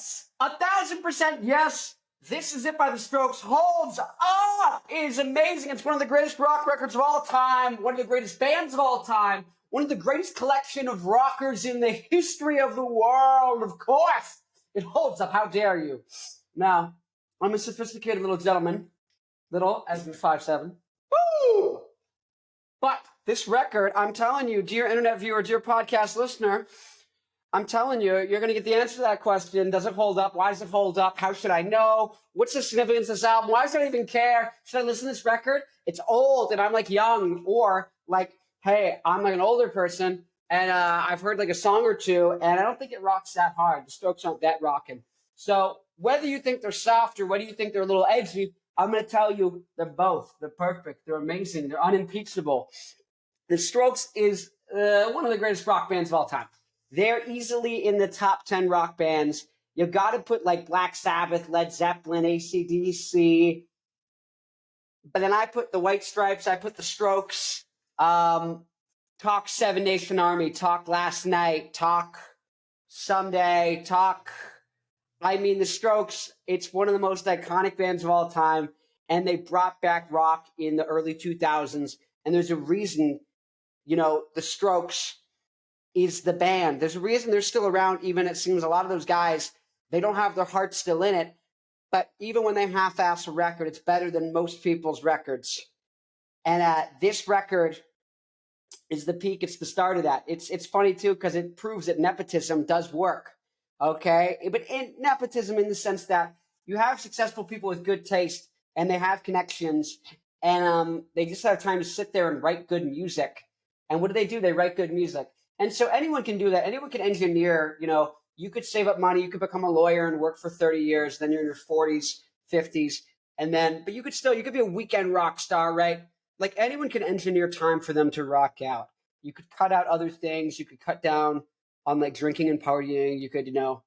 Yes, 1,000% yes. This Is It by The Strokes holds up. It is amazing. It's one of the greatest rock records of all time, one of the greatest bands of all time, one of the greatest collection of rockers in the history of the world, of course. It holds up. How dare you? Now, I'm a sophisticated little gentleman, little as in 5'7". Woo! But this record, I'm telling you, dear internet viewer, dear podcast listener, I'm telling you, you're going to get the answer to that question. Does it hold up? Why does it hold up? How should I know? What's the significance of this album? Why should I even care? Should I listen to this record? It's old and I'm like young, or like, hey, I'm like an older person and I've heard like a song or two and I don't think it rocks that hard. The Strokes aren't that rocking. So whether you think they're soft or whether you think they're a little edgy, I'm going to tell you they're both. They're perfect. They're amazing. They're unimpeachable. The Strokes is one of the greatest rock bands of all time. They're easily in the top 10 rock bands. You've got to put like Black Sabbath, Led Zeppelin, AC/DC. But then I put the White Stripes, I put the Strokes, talk Seven Nation Army, talk Last Night, talk Someday, talk... I mean, the Strokes, it's one of the most iconic bands of all time, and they brought back rock in the early 2000s. And there's a reason, you know, the Strokes is the band. There's a reason they're still around, even it seems a lot of those guys, they don't have their heart still in it. But even when they half-ass a record, it's better than most people's records. And this record is the peak. It's the start of that. It's funny, too, because it proves that nepotism does work. Okay? But nepotism in the sense that you have successful people with good taste, and they have connections, and they just have time to sit there and write good music. And what do? They write good music. And so anyone can do that. Anyone can engineer, you know, you could save up money, you could become a lawyer and work for 30 years, then you're in your 40s, 50s, and then, but you could be a weekend rock star, right? Like anyone can engineer time for them to rock out. You could cut out other things, you could cut down on like drinking and partying, you could, you know,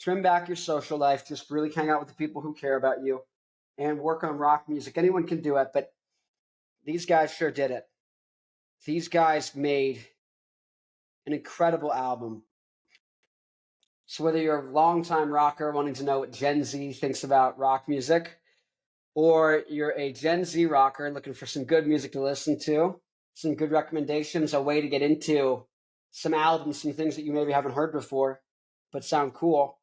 trim back your social life, just really hang out with the people who care about you and work on rock music. Anyone can do it, but these guys sure did it. These guys made an incredible album. So whether you're a longtime rocker wanting to know what Gen Z thinks about rock music, or you're a Gen Z rocker looking for some good music to listen to, some good recommendations, a way to get into some albums, some things that you maybe haven't heard before, but sound cool,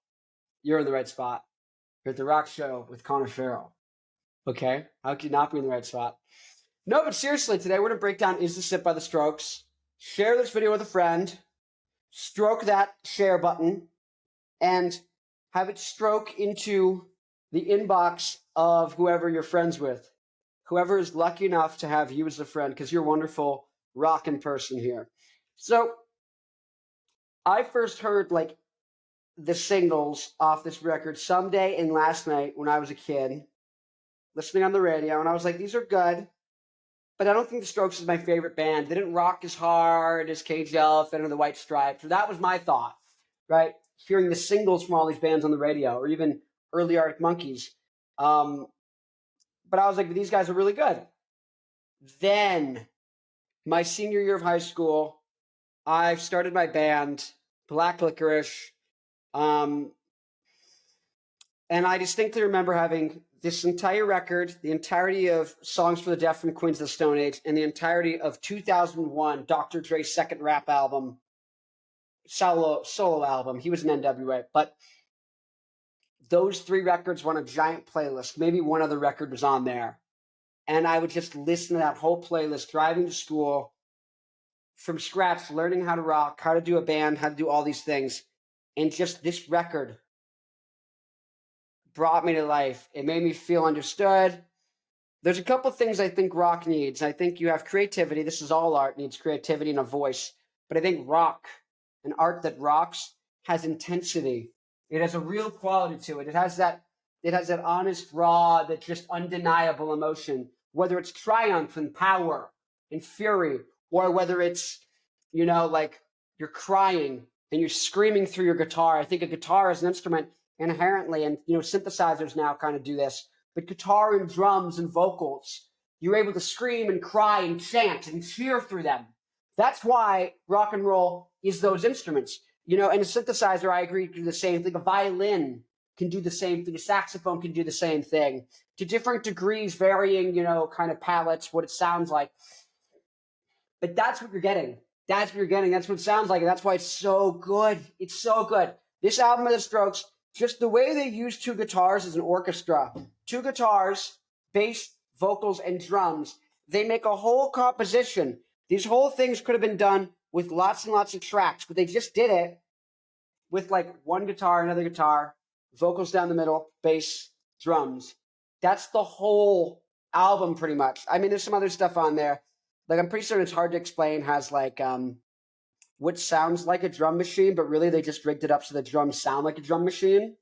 you're in the right spot. You're at The Rock Show with Connor Farrell. Okay? How could you not be in the right spot? No, but seriously, today we're going to break down Is This It by The Strokes. Share this video with a friend. Stroke that share button. And have it stroke into the inbox of whoever you're friends with. Whoever is lucky enough to have you as a friend, because you're a wonderful rockin' person here. So, I first heard, like, the singles off this record Someday and Last Night when I was a kid, listening on the radio, and I was like, these are good. But I don't think the Strokes is my favorite band. They didn't rock as hard as Cage the Elephant or the White Stripes. So that was my thought, right? Hearing the singles from all these bands on the radio, or even early Arctic Monkeys. But I was like, these guys are really good. Then, my senior year of high school, I started my band, Black Licorice. And I distinctly remember having this entire record, the entirety of Songs for the Deaf from Queens of the Stone Age, and the entirety of 2001, Dr. Dre's second rap album, solo album. He was an NWA. But those three records were on a giant playlist. Maybe one other record was on there. And I would just listen to that whole playlist, driving to school from scratch, learning how to rock, how to do a band, how to do all these things. And just this record brought me to life. It made me feel understood. There's a couple things I think rock needs. I think you have creativity. This is all art, needs creativity and a voice. But I think rock, an art that rocks, has intensity. It has a real quality to it. It has that honest, raw, that just undeniable emotion. Whether it's triumph and power and fury, or whether it's, you know, like you're crying and you're screaming through your guitar. I think a guitar is an instrument inherently, and you know, synthesizers now kind of do this, but guitar and drums and vocals, you're able to scream and cry and chant and cheer through them. That's why rock and roll is those instruments. And a synthesizer, I agree, can do the same thing. A violin can do the same thing. A saxophone can do the same thing. To different degrees, varying, kind of palettes, what it sounds like. But that's what you're getting. That's what you're getting. That's what it sounds like. And that's why it's so good. It's so good. This album of The Strokes, just the way they use two guitars as an orchestra. Two guitars, bass, vocals, and drums. They make a whole composition. These whole things could have been done with lots and lots of tracks, but they just did it with like one guitar, another guitar, vocals down the middle, bass, drums. That's the whole album pretty much. I mean, there's some other stuff on there. Like, I'm pretty certain it's hard to explain, has like what sounds like a drum machine, but really they just rigged it up so the drums sound like a drum machine.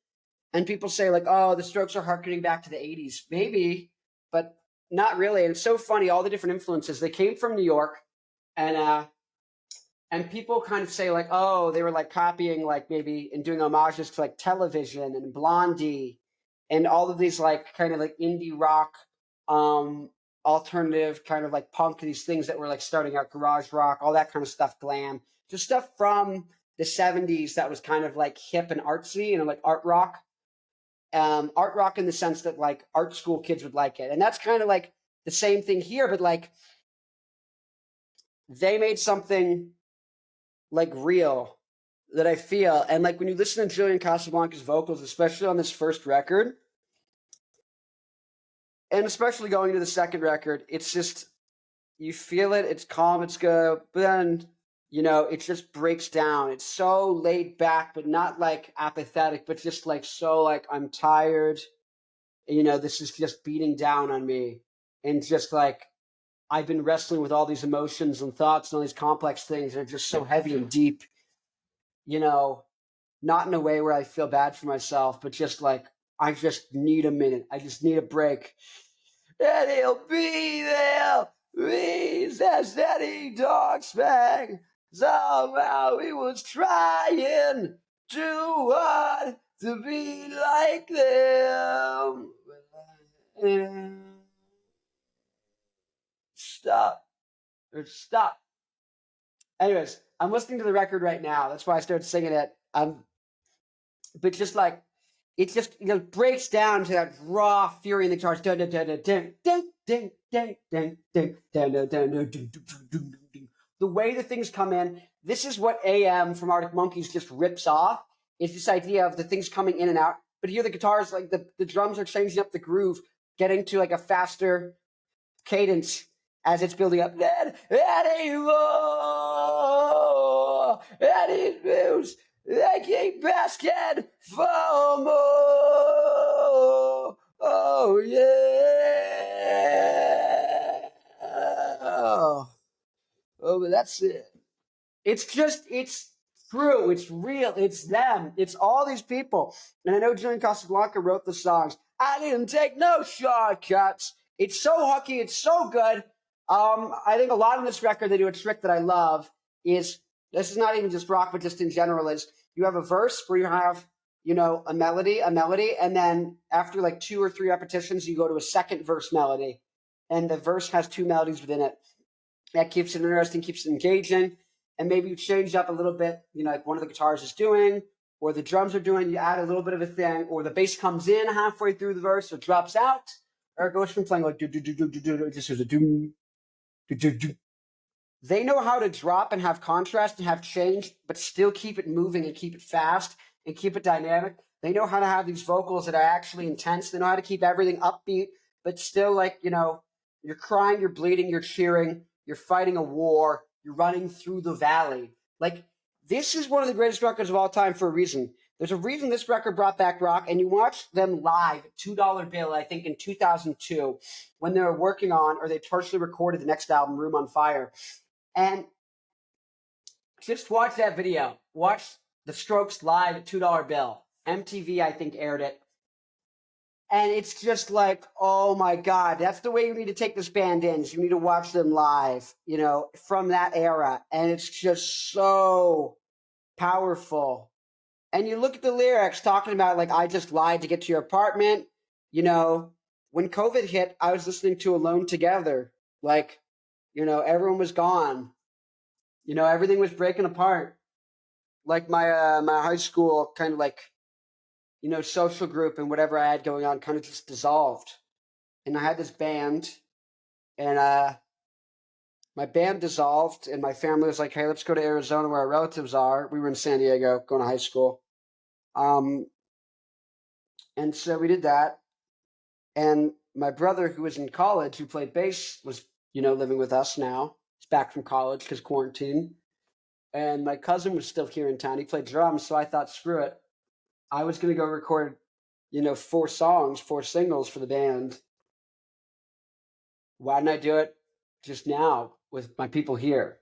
And people say like, oh, the Strokes are harkening back to the 80s. Maybe, but not really. And it's so funny, all the different influences. They came from New York, and people kind of say like, oh, they were like copying like maybe and doing homages to like Television and Blondie and all of these like kind of like indie rock, alternative kind of like punk, these things that were like starting out, garage rock, all that kind of stuff, glam, just stuff from the 70s that was kind of like hip and artsy and like art rock in the sense that like art school kids would like it. And that's kind of like the same thing here, but like they made something like real that I feel. And like when you listen to Julian Casablancas vocals, especially on this first record, and especially going to the second record, it's just, you feel it, it's calm, it's good, but then, it just breaks down. It's so laid back, but not like apathetic, but just like so like, I'm tired, this is just beating down on me. And just like, I've been wrestling with all these emotions and thoughts and all these complex things that are just so heavy and deep, not in a way where I feel bad for myself, but just like, I just need a minute. I just need a break. And he'll be there. He's that steady dog spang. Somehow he was trying too hard to be like them. Stop. Stop. Anyways, I'm listening to the record right now. That's why I started singing it. But just like, it just breaks down to that raw fury in the guitars. The way the things come in, this is what AM from Arctic Monkeys just rips off. It's this idea of the things coming in and out. But here the guitars, like the drums are changing up the groove, getting to like a faster cadence as it's building up. And it moves like a basket for more. Oh, yeah. Oh, but that's it. It's true. It's real. It's them. It's all these people. And I know Julian Casablanca wrote the songs. I didn't take no shortcuts. It's so hooky. It's so good. I think a lot of this record, they do a trick that I love is, this is not even just rock, but just in general, is you have a verse where you have, a melody, and then after like 2 or 3 repetitions, you go to a second verse melody, and the verse has 2 melodies within it. That keeps it interesting, keeps it engaging, and maybe you change up a little bit, like one of the guitars is doing, or the drums are doing, you add a little bit of a thing, or the bass comes in halfway through the verse, or drops out, or it goes from playing like do, just as a do. They know how to drop and have contrast and have change, but still keep it moving and keep it fast and keep it dynamic. They know how to have these vocals that are actually intense. They know how to keep everything upbeat, but still like, you're crying, you're bleeding, you're cheering, you're fighting a war, you're running through the valley. Like, this is one of the greatest records of all time for a reason. There's a reason this record brought back rock, and you watch them live at $2 Bill, I think in 2002, when they were working on, or they partially recorded the next album, Room on Fire. And just watch that video. Watch the Strokes live at $2 Bill. MTV, I think, aired it. And it's just like, oh my God, that's the way you need to take this band in. You need to watch them live, from that era. And it's just so powerful. And you look at the lyrics talking about, like, I just lied to get to your apartment. When COVID hit, I was listening to Alone Together. Like, everyone was gone. Everything was breaking apart. like my high school kind of like, social group and whatever I had going on kind of just dissolved. And I had this band, and my band dissolved, and my family was like, "Hey, let's go to Arizona where our relatives are." We were in San Diego going to high school. Um, and so we did that. And my brother, who was in college, who played bass, was, living with us now. He's back from college because quarantine. And my cousin was still here in town. He played drums, so I thought, screw it. I was going to go record, 4 singles for the band. Why didn't I do it just now with my people here?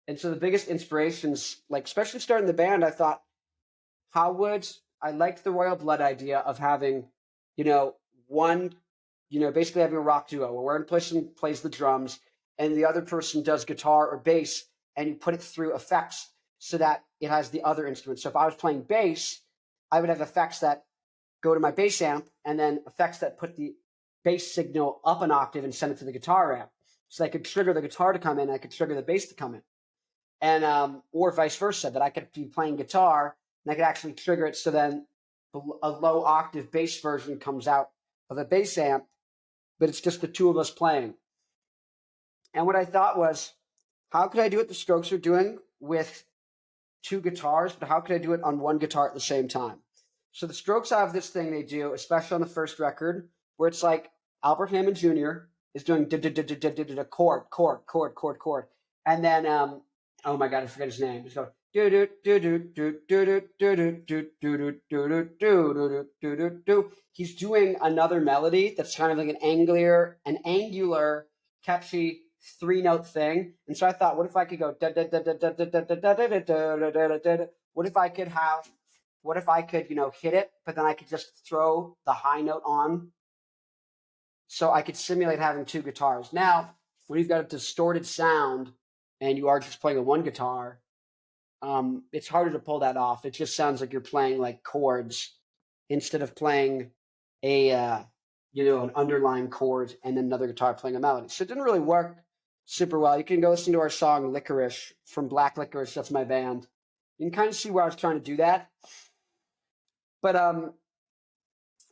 And so the biggest inspirations, like especially starting the band, I thought, how would I liked the Royal Blood idea of having, one, basically having a rock duo where one person plays the drums and the other person does guitar or bass, and you put it through effects so that it has the other instruments. So if I was playing bass, I would have effects that go to my bass amp, and then effects that put the bass signal up an octave and send it to the guitar amp. So I could trigger the guitar to come in, and I could trigger the bass to come in. And or vice versa, that I could be playing guitar and I could actually trigger it so then a low octave bass version comes out of a bass amp, but it's just the two of us playing. And what I thought was, how could I do what the Strokes are doing with 2 guitars, but how could I do it on 1 guitar at the same time? So the Strokes have this thing they do, especially on the first record, where it's like Albert Hammond Jr. is doing chord, chord, chord, chord, chord, and then oh my god, I forget his name. He's going do do do do do do do do do do do do do do. He's doing another melody that's kind of like an angular, catchy 3-note thing. And so I thought, what if I could go da da da da da da da da da da da da da da. What if I could, hit it, but then I could just throw the high note on, so I could simulate having 2 guitars. Now, when you've got a distorted sound and you are just playing a 1 guitar, it's harder to pull that off. It just sounds like you're playing like chords instead of playing an underlying chord and then another guitar playing a melody. So it didn't really work super well. You can go listen to our song Licorice from Black Licorice. That's my band. You can kind of see where I was trying to do that. But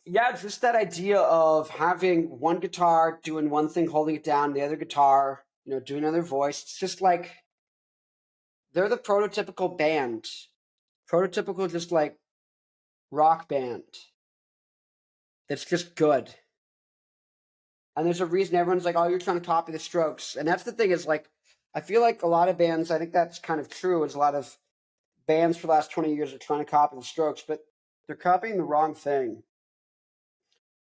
yeah, just that idea of having 1 guitar doing one thing, holding it down, the other guitar, doing another voice. It's just like they're the prototypical band, prototypical just like rock band that's just good. And there's a reason everyone's like, "Oh, you're trying to copy the Strokes." And that's the thing is like, I feel like a lot of bands, I think that's kind of true, is a lot of bands for the last 20 years are trying to copy the Strokes, but they're copying the wrong thing.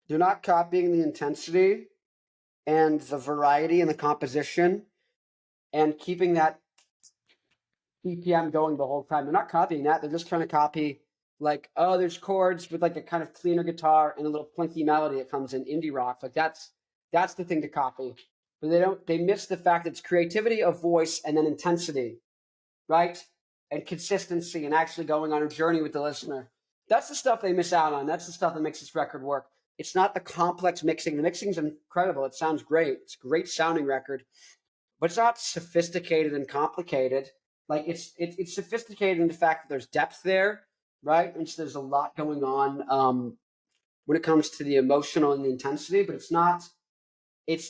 They're not copying the intensity and the variety and the composition and keeping that BPM going the whole time. They're not copying that. They're just trying to copy like, oh, there's chords with like a kind of cleaner guitar and a little plinky melody that comes in indie rock. Like that's the thing to copy. But they miss the fact that it's creativity of voice and then intensity, right? And consistency and actually going on a journey with the listener. That's the stuff they miss out on. That's the stuff that makes this record work. It's not the complex mixing. The mixing's incredible. It sounds great. It's a great sounding record, but it's not sophisticated and complicated. Like it's sophisticated in the fact that there's depth there, right? And so there's a lot going on when it comes to the emotional and the intensity, but it's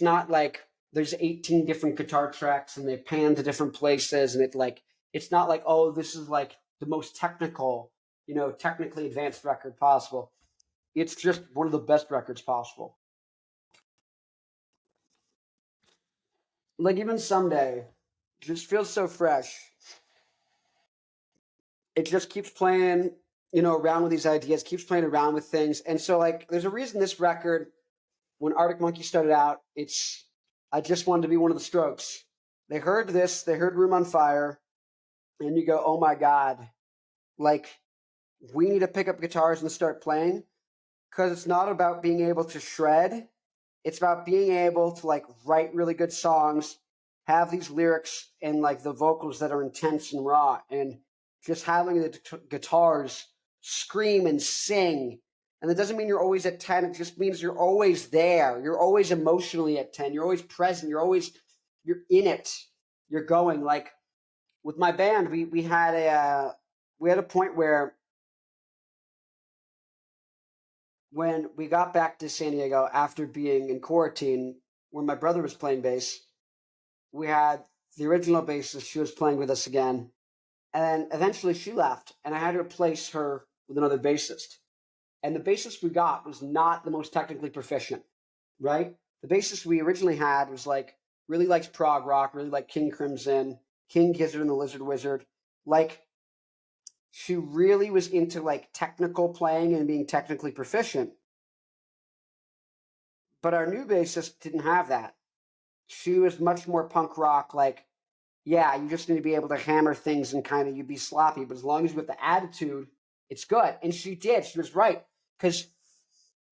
not like there's 18 different guitar tracks and they pan to different places, and it's not like, oh, this is like the most technical, technically advanced record possible. It's just one of the best records possible. Like even Someday, it just feels so fresh. It just keeps playing, around with these ideas, keeps playing around with things. And so like there's a reason this record, when Arctic Monkey started out, I just wanted to be one of the Strokes. They heard this, they heard Room on Fire, and you go, oh my God, like we need to pick up guitars and start playing, because it's not about being able to shred. It's about being able to like write really good songs, have these lyrics and like the vocals that are intense and raw, and just having the guitars scream and sing. And that doesn't mean you're always at 10. It just means you're always there. You're always emotionally at 10. You're always present. You're in it. You're going. Like with my band, we had we had a point where when we got back to San Diego after being in quarantine, where my brother was playing bass, we had the original bassist. She was playing with us again, and eventually she left, and I had to replace her with another bassist. And the bassist we got was not the most technically proficient, right? The bassist we originally had was like really likes prog rock, really liked King Crimson, King Gizzard and the Lizard Wizard. Like she really was into like technical playing and being technically proficient. But our new bassist didn't have that. She was much more punk rock, like, yeah, you just need to be able to hammer things and kind of you'd be sloppy, but as long as you have the attitude, it's good. And she did. She was right. Because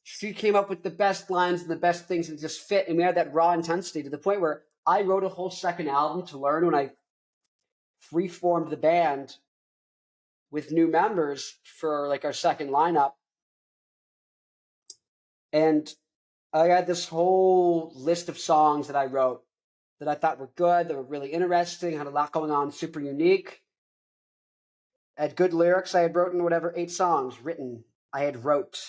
she came up with the best lines and the best things that just fit. And we had that raw intensity to the point where I wrote a whole second album to learn when I reformed the band with new members for like our second lineup. And I had this whole list of songs that I wrote that I thought were good, that were really interesting, had a lot going on, super unique. I had good lyrics. I had written whatever 8 songs written. I had wrote.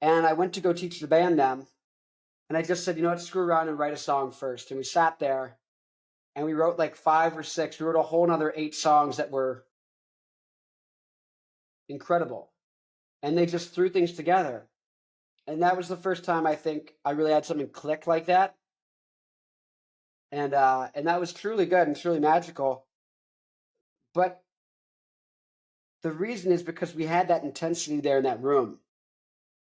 And I went to go teach the band them. And I just said, you know what, screw around and write a song first. And we sat there and we wrote like 5 or 6. We wrote a whole another 8 songs that were incredible. And they just threw things together. And that was the first time I think I really had something click like that. And that was truly good and truly magical. But the reason is because we had that intensity there in that room.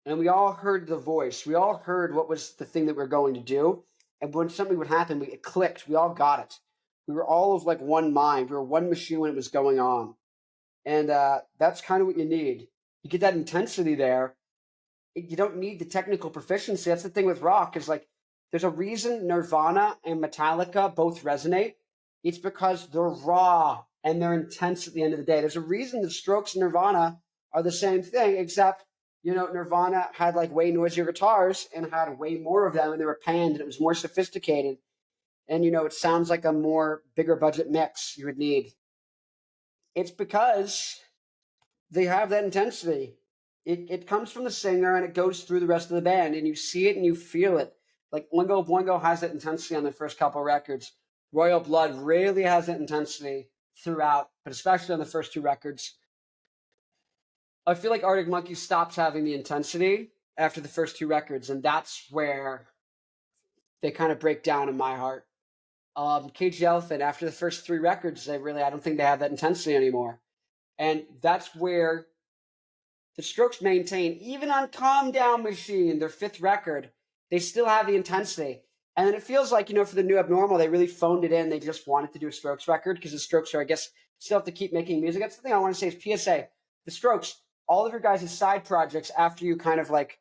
And we all heard the voice. We all heard what was the thing that we were going to do. And when something would happen, it clicked. We all got it. We were all of like one mind. We were one machine when it was going on. And that's kind of what you need. You get that intensity there. You don't need the technical proficiency. That's the thing with rock is like there's a reason Nirvana and Metallica both resonate. It's because they're raw and they're intense at the end of the day. There's a reason the Strokes and Nirvana are the same thing, except Nirvana had like way noisier guitars and had way more of them, and they were panned, and it was more sophisticated. And it sounds like a more bigger budget mix you would need. It's because they have that intensity. It comes from the singer and it goes through the rest of the band, and you see it and you feel it. Like Oingo Boingo has that intensity on the first couple records. Royal Blood really has that intensity throughout, but especially on the first 2 records. I feel like Arctic Monkeys stops having the intensity after the first 2 records, and that's where they kind of break down in my heart. Cage the Elephant, after the first 3 records, I don't think they have that intensity anymore. And that's where the Strokes maintain, even on Calm Down Machine, their 5th record, they still have the intensity. And then it feels like, for the New Abnormal, they really phoned it in. They just wanted to do a Strokes record because the Strokes are, I guess, still have to keep making music. That's the thing I want to say is PSA. The Strokes, all of your guys' side projects after you kind of like,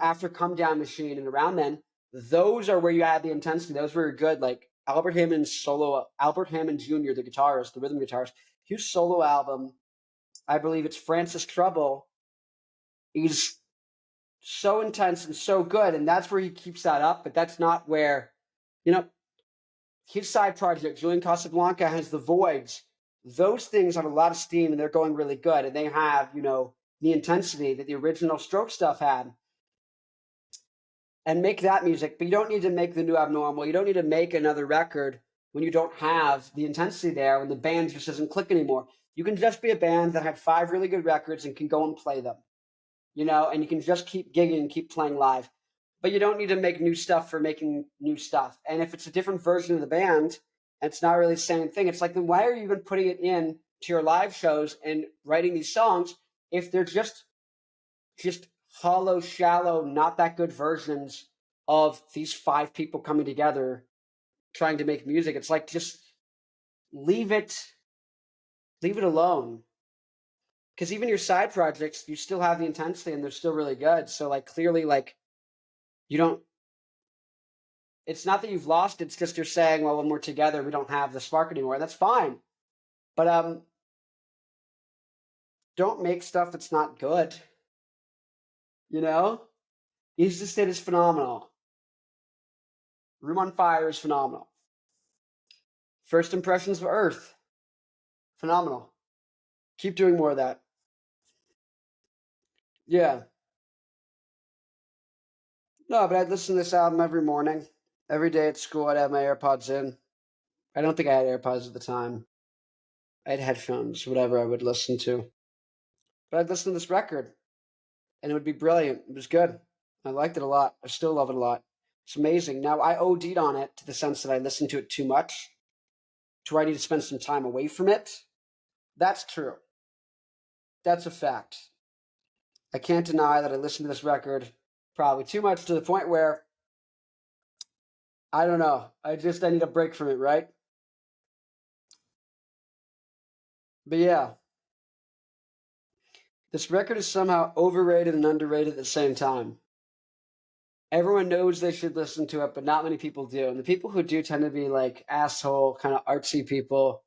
after Come Down Machine and around then, those are where you add the intensity. Those were good. Like Albert Hammond Jr., the guitarist, the rhythm guitarist, his solo album, I believe it's Francis Trouble. He's so intense and so good, and that's where he keeps that up, but that's not where, his side project, Julian Casablanca, has the Voids. Those things have a lot of steam, and they're going really good, and they have, the intensity that the original Stroke stuff had. And make that music, but you don't need to make the New Abnormal. You don't need to make another record when you don't have the intensity there, when the band just doesn't click anymore. You can just be a band that had 5 really good records and can go and play them, and you can just keep gigging and keep playing live. But you don't need to make new stuff for making new stuff. And if it's a different version of the band, and it's not really the same thing, it's like, then why are you even putting it in to your live shows and writing these songs if they're just hollow, shallow, not that good versions of these 5 people coming together trying to make music? It's like, just leave it alone. Because even your side projects, you still have the intensity and they're still really good. So like clearly, like it's not that you've lost, it's just you're saying, well, when we're together, we don't have the spark anymore. That's fine. But don't make stuff that's not good. Easy to State is phenomenal. Room on Fire is phenomenal. First Impressions of Earth, phenomenal. Keep doing more of that. Yeah. No, but I'd listen to this album every morning. Every day at school, I'd have my AirPods in. I don't think I had AirPods at the time. I had headphones, whatever I would listen to. But I'd listen to this record, and it would be brilliant. It was good. I liked it a lot. I still love it a lot. It's amazing. Now, I OD'd on it to the sense that I listened to it too much, to where I need to spend some time away from it. That's true. That's a fact. I can't deny that I listened to this record probably too much to the point where, I don't know, I need a break from it, right? But yeah, this record is somehow overrated and underrated at the same time. Everyone knows they should listen to it, but not many people do. And the people who do tend to be like asshole, kind of artsy people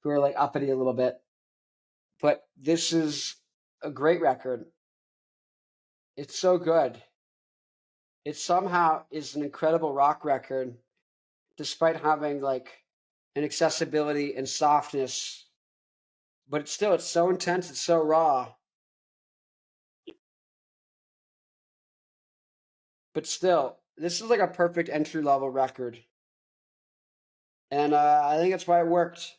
who are like uppity a little bit. But this is a great record. It's so good. It somehow is an incredible rock record, despite having like an accessibility and softness. But it's so intense, it's so raw. But still, this is like a perfect entry level record. And I think that's why it worked.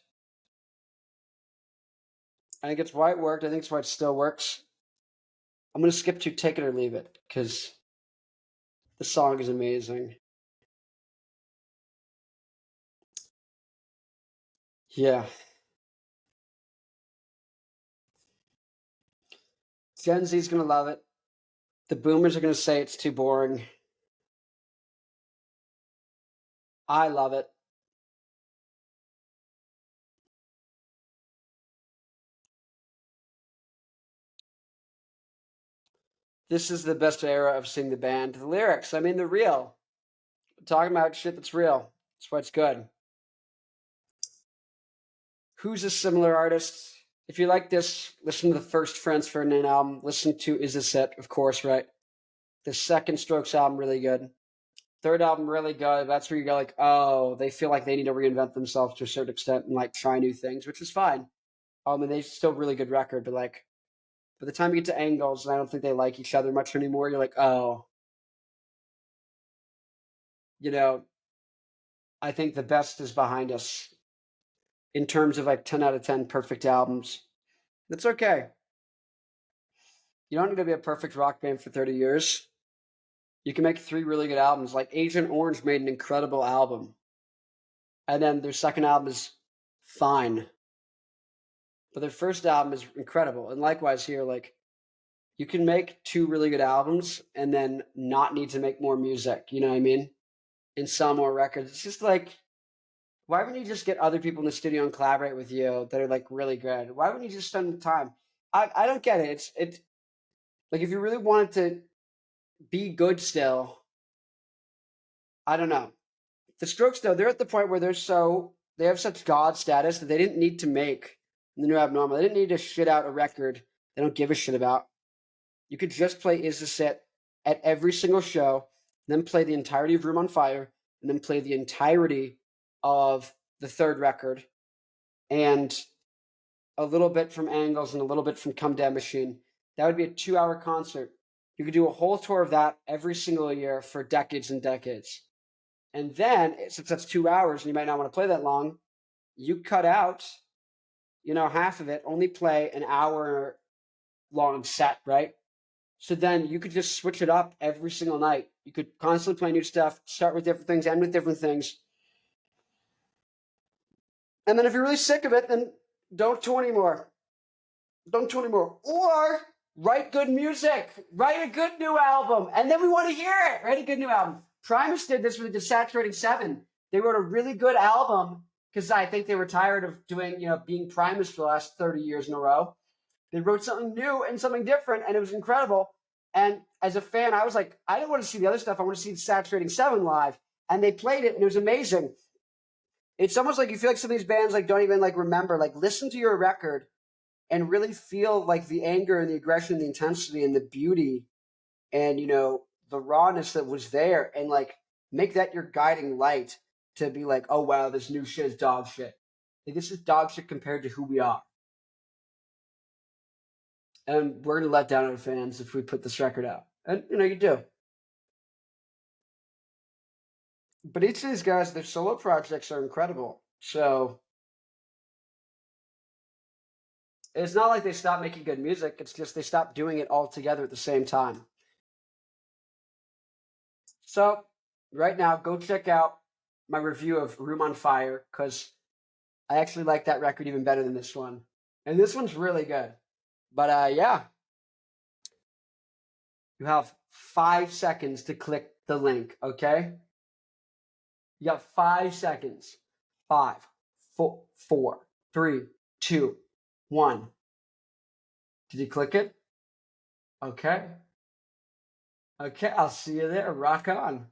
I think it's why it worked. I think it's why it still works. I'm going to skip to Take It or Leave It because the song is amazing. Yeah. Gen Z's going to love it. The boomers are going to say it's too boring. I love it. This is the best era of seeing the band. The lyrics, I mean, they're real. Talking about shit that's real. That's why it's good. Who's a similar artist? If you like this, listen to the first Franz Ferdinand album. Listen to Is This It, of course, right? The second Strokes album, really good. Third album, really good. That's where you go like, oh, they feel like they need to reinvent themselves to a certain extent and like try new things, which is fine. And they still really good record, but like by the time you get to Angles, and I don't think they like each other much anymore, you're like, oh, you know, I think the best is behind us in terms of like 10 out of 10 perfect albums. That's okay. You don't need to be a perfect rock band for 30 years. You can make 3 really good albums. Like Agent Orange made an incredible album. And then their second album is fine. But their first album is incredible. And likewise here, like you can make 2 really good albums and then not need to make more music. You know what I mean? And sell more records. It's just like, why wouldn't you just get other people in the studio and collaborate with you that are like really good? Why wouldn't you just spend the time? I don't get it. It's like if you really wanted to be good still, I don't know. The Strokes though, they're at the point where they have such god status that they didn't need to make the new abnormal. They didn't need to shit out a record they don't give a shit about. You could just play Is This It at every single show, then play the entirety of Room on Fire, and then play the entirety of the third record, and a little bit from Angles and a little bit from Come Down Machine. That would be a 2-hour concert. You could do a whole tour of that every single year for decades and decades. And then, since that's 2 hours and you might not want to play that long, you cut out, half of it, only play an hour long set, right? So then you could just switch it up every single night. You could constantly play new stuff, start with different things, end with different things. And then if you're really sick of it, then don't tour anymore. Don't tour anymore. Or write good music. Write a good new album. And then we want to hear it. Write a good new album. Primus did this with the Desaturating 7. They wrote a really good album because I think they were tired of doing, being Primus for the last 30 years in a row. They wrote something new and something different, and it was incredible. And as a fan, I was like, I don't want to see the other stuff. I want to see the Saturating 7 live. And they played it, and it was amazing. It's almost like you feel like some of these bands like don't even like remember. Like listen to your record and really feel like the anger and the aggression and the intensity and the beauty and the rawness that was there, and like make that your guiding light to be like, oh wow, this new shit is dog shit. Like, this is dog shit compared to who we are. And we're going to let down our fans if we put this record out. And, you do. But each of these guys, their solo projects are incredible. So it's not like they stopped making good music. It's just they stopped doing it all together at the same time. So right now, go check out my review of Room on Fire, because I actually like that record even better than this one. And this one's really good. But yeah, you have 5 seconds to click the link, okay? You got 5 seconds. 5, 4, 3, 2, 1. Did you click it? Okay. Okay, I'll see you there. Rock on.